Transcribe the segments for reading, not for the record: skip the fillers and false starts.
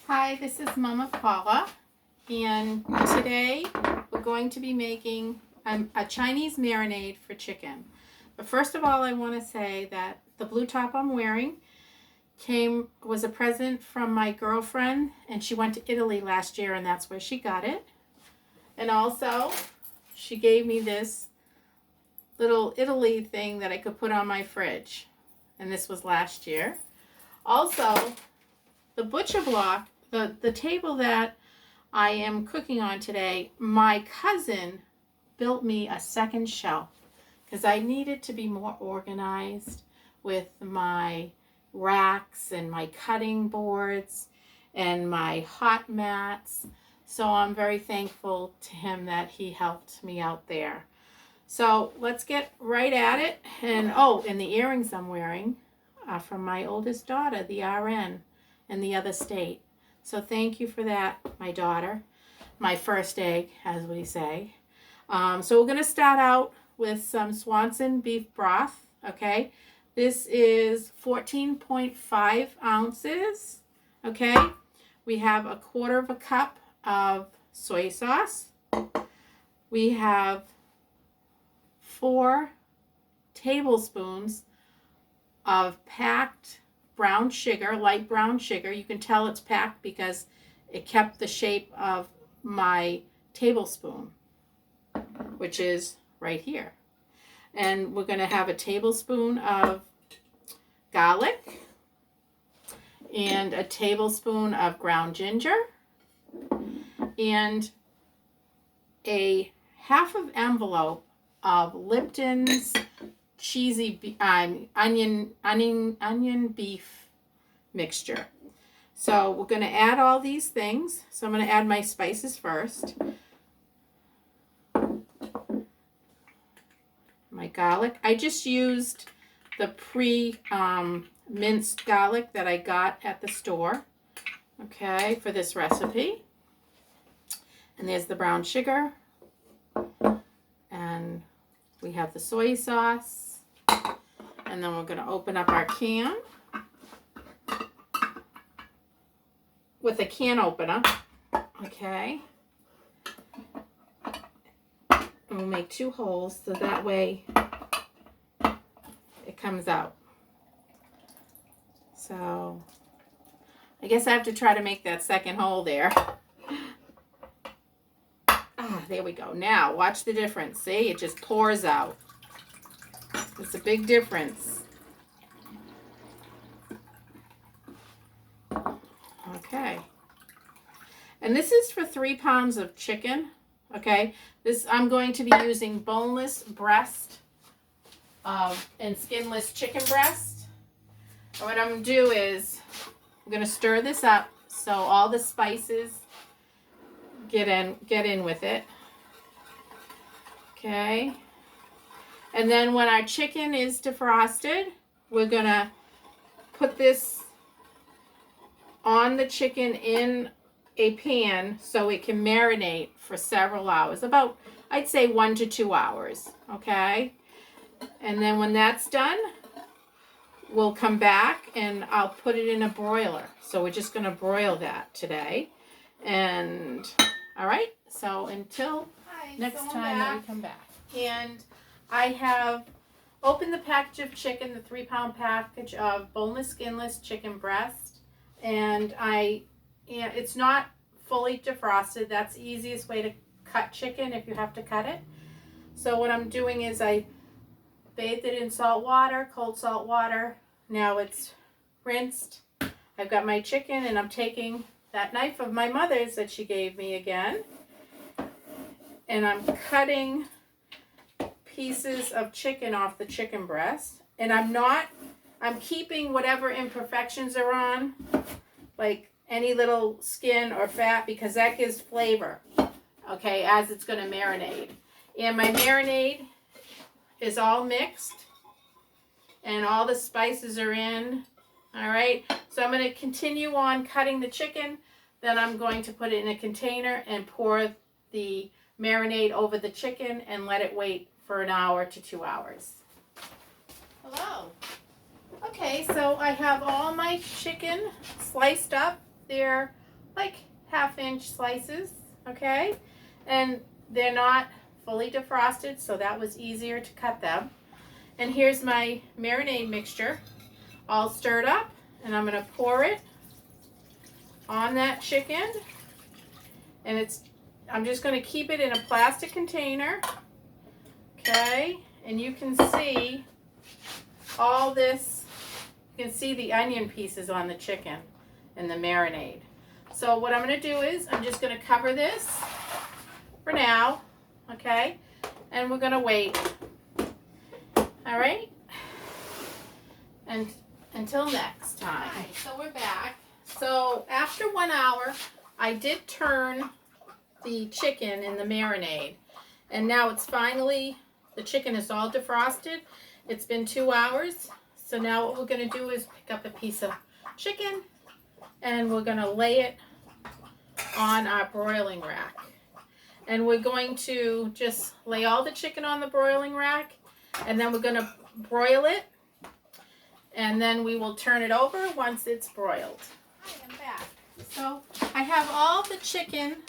Hi, this is Mama Paula, and today we're going to be making a Chinese marinade for chicken. But first of all, I want to say that the blue top I'm wearing was a present from my girlfriend, and she went to Italy last year, and that's where she got it. And also, she gave me this little Italy thing that I could put on my fridge, and this was last year. Also, the butcher block, the table that I am cooking on today, my cousin built me a second shelf because I needed to be more organized with my racks and my cutting boards and my hot mats. So I'm very thankful to him that he helped me out there. So let's get right at it. And the earrings I'm wearing are from my oldest daughter, the RN, in the other state. So thank you for that, my daughter. My first egg, as we say. So we're going to start out with some Swanson beef broth, okay? This is 14.5 ounces, okay? We have a quarter of a cup of soy sauce. We have 4 tablespoons of packed brown sugar, light brown sugar. You can tell it's packed because it kept the shape of my tablespoon, which is right here. And we're going to have a tablespoon of garlic and a tablespoon of ground ginger and a half of envelope of Lipton's cheesy onion beef mixture. So we're going to add all these things. So I'm going to add my spices first. My garlic. I just used the minced garlic that I got at the store, okay, for this recipe. And there's the brown sugar. And we have the soy sauce. And then we're going to open up our can with a can opener, okay? And we'll make 2 holes so that way it comes out. So I guess I have to try to make that second hole there. There we go. Now watch the difference. See, it just pours out. It's a big difference. Okay. And this is for 3 pounds of chicken. Okay. I'm going to be using boneless breast and skinless chicken breast. And what I'm going to do is I'm going to stir this up so all the spices get in with it. Okay. And then when our chicken is defrosted, we're going to put this on the chicken in a pan so it can marinate for several hours. About, I'd say 1 to 2 hours. Okay. And then when that's done, we'll come back and I'll put it in a broiler. So we're just going to broil that today. And all right. So until next time that we come back. And I have opened the package of chicken, the 3-pound package of boneless, skinless chicken breast. And it's not fully defrosted. That's the easiest way to cut chicken if you have to cut it. So what I'm doing is I bathed it in salt water, cold salt water. Now it's rinsed. I've got my chicken and I'm taking that knife of my mother's that she gave me again. And I'm cutting pieces of chicken off the chicken breast. And I'm keeping whatever imperfections are on, like any little skin or fat, because that gives flavor, okay, as it's going to marinate. And my marinade is all mixed and all the spices are in. All right, so I'm going to continue on cutting the chicken. Then I'm going to put it in a container and pour the marinade over the chicken and let it wait for 1 hour to 2 hours. Hello. Okay, so I have all my chicken sliced up. They're like 1/2-inch slices, okay? And they're not fully defrosted, so that was easier to cut them. And here's my marinade mixture all stirred up, and I'm gonna pour it on that chicken. And I'm just gonna keep it in a plastic container, okay? And you can see all this, you can see the onion pieces on the chicken and the marinade. So what I'm gonna do is I'm just gonna cover this for now, okay? And we're gonna wait, all right? And until next time. All right, so we're back. So after 1 hour, I did turn the chicken in the marinade. And now it's finally, the chicken is all defrosted. It's been 2 hours. So now what we're gonna do is pick up a piece of chicken and we're gonna lay it on our broiling rack. And we're going to just lay all the chicken on the broiling rack, and then we're gonna broil it, and then we will turn it over once it's broiled. I am back. So I have all the chicken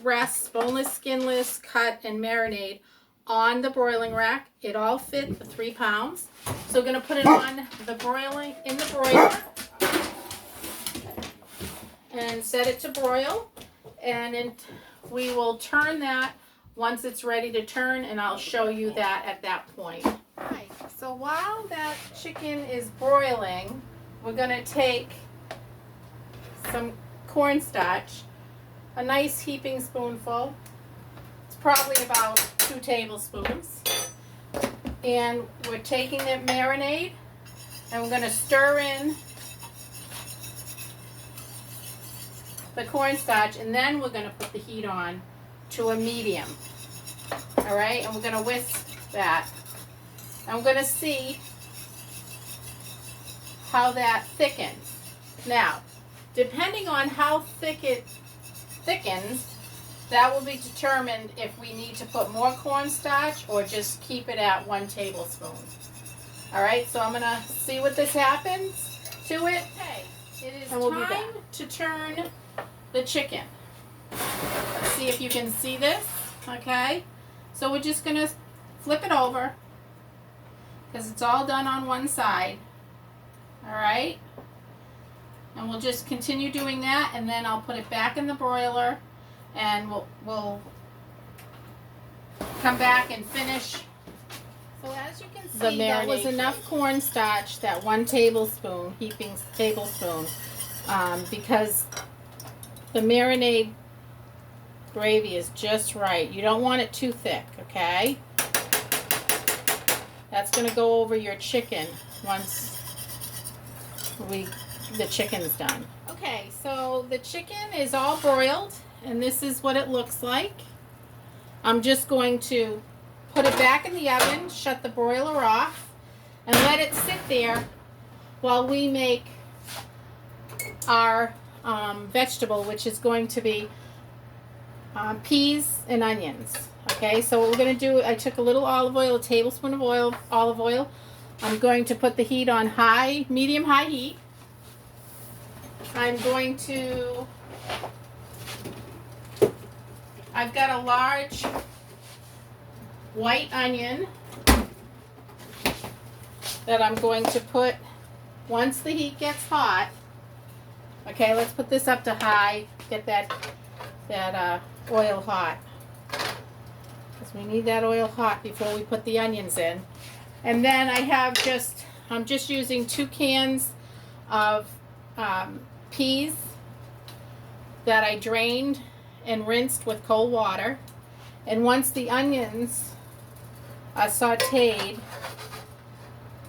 breasts, boneless, skinless, cut, and marinade on the broiling rack. It all fit the 3 pounds. So we're gonna put it on the broiler and set it to broil, and then we will turn that once it's ready to turn, and I'll show you that at that point. Right, so while that chicken is broiling, we're gonna take some cornstarch, a nice heaping spoonful. It's probably about 2 tablespoons. And we're taking the marinade and we're gonna stir in the cornstarch, and then we're gonna put the heat on to a medium. All right, and we're gonna whisk that. And we're gonna see how that thickens. Now, depending on how thick it thickens, that will be determined if we need to put more cornstarch or just keep it at 1 tablespoon. All right, so I'm gonna see what this happens to it. Okay, it is time to turn the chicken. Let's see if you can see this, okay? So we're just gonna flip it over because it's all done on one side, all right? And we'll just continue doing that, and then I'll put it back in the broiler, and we'll come back and finish. So as you can see, that was enough cornstarch, that 1 tablespoon, heaping tablespoon, because the marinade gravy is just right. You don't want it too thick, okay? That's going to go over your chicken once the chicken's done. Okay, so the chicken is all broiled, and this is what it looks like. I'm just going to put it back in the oven, shut the broiler off, and let it sit there while we make our vegetable, which is going to be peas and onions. Okay, so what we're going to do, I took a little olive oil, a tablespoon of olive oil. I'm going to put the heat on medium-high heat. I'm going to, I've got a large white onion that I'm going to put once the heat gets hot. Okay, let's put this up to high, get that oil hot, because we need that oil hot before we put the onions in. And then I'm just using 2 cans of peas that I drained and rinsed with cold water. And once the onions are sauteed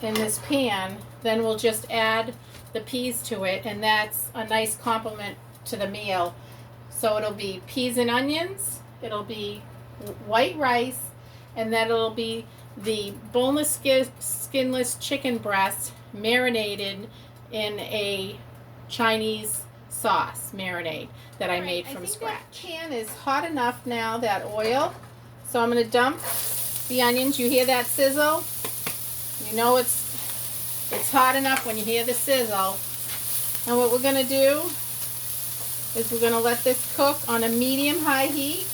in this pan, then we'll just add the peas to it, and that's a nice complement to the meal. So it'll be peas and onions, it'll be white rice, and then it'll be the boneless, skinless chicken breast marinated in a Chinese sauce marinade that I made from scratch. That pan is hot enough now, that oil. So I'm going to dump the onions. You hear that sizzle? You know it's hot enough when you hear the sizzle. And what we're going to do is we're going to let this cook on a medium-high heat.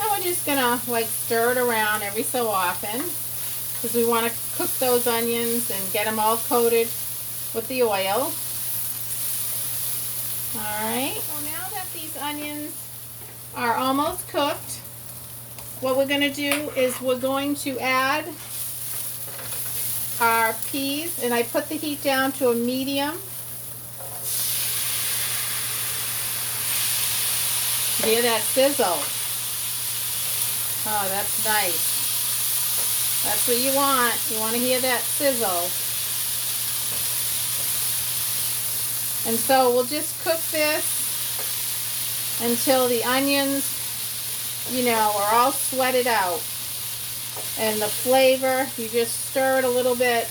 And we're just going to like stir it around every so often because we want to cook those onions and get them all coated with the oil. Alright, so now that these onions are almost cooked, what we're going to do is we're going to add our peas, and I put the heat down to a medium. Hear that sizzle? Oh, that's nice. That's what you want. You want to hear that sizzle. And so we'll just cook this until the onions, you know, are all sweated out. And the flavor, you just stir it a little bit,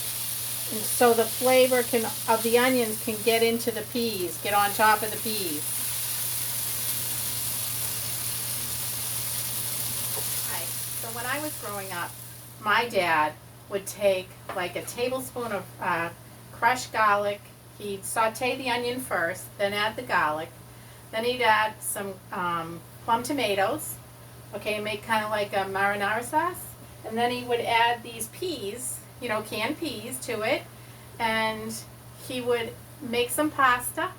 and so the flavor of the onions can get into the peas, get on top of the peas. So when I was growing up, my dad would take like a tablespoon of crushed garlic. He'd saute the onion first, then add the garlic. Then he'd add some plum tomatoes, okay, make kind of like a marinara sauce. And then he would add these peas, you know, canned peas to it. And he would make some pasta,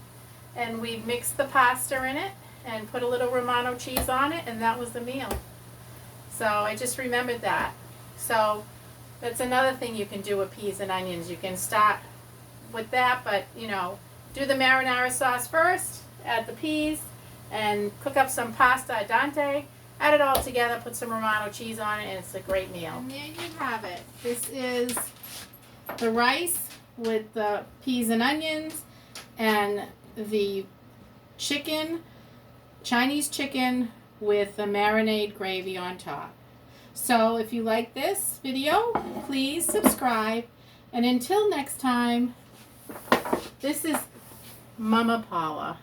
and we'd mix the pasta in it and put a little Romano cheese on it, and that was the meal. So I just remembered that. So that's another thing you can do with peas and onions. You can start with that, but you know, do the marinara sauce first, add the peas, and cook up some pasta al dente. Add it all together, put some Romano cheese on it, and it's a great meal. And there you have it. This is the rice with the peas and onions and the chicken, Chinese chicken with the marinade gravy on top. So if you like this video, please subscribe. And until next time, this is Mama Paula.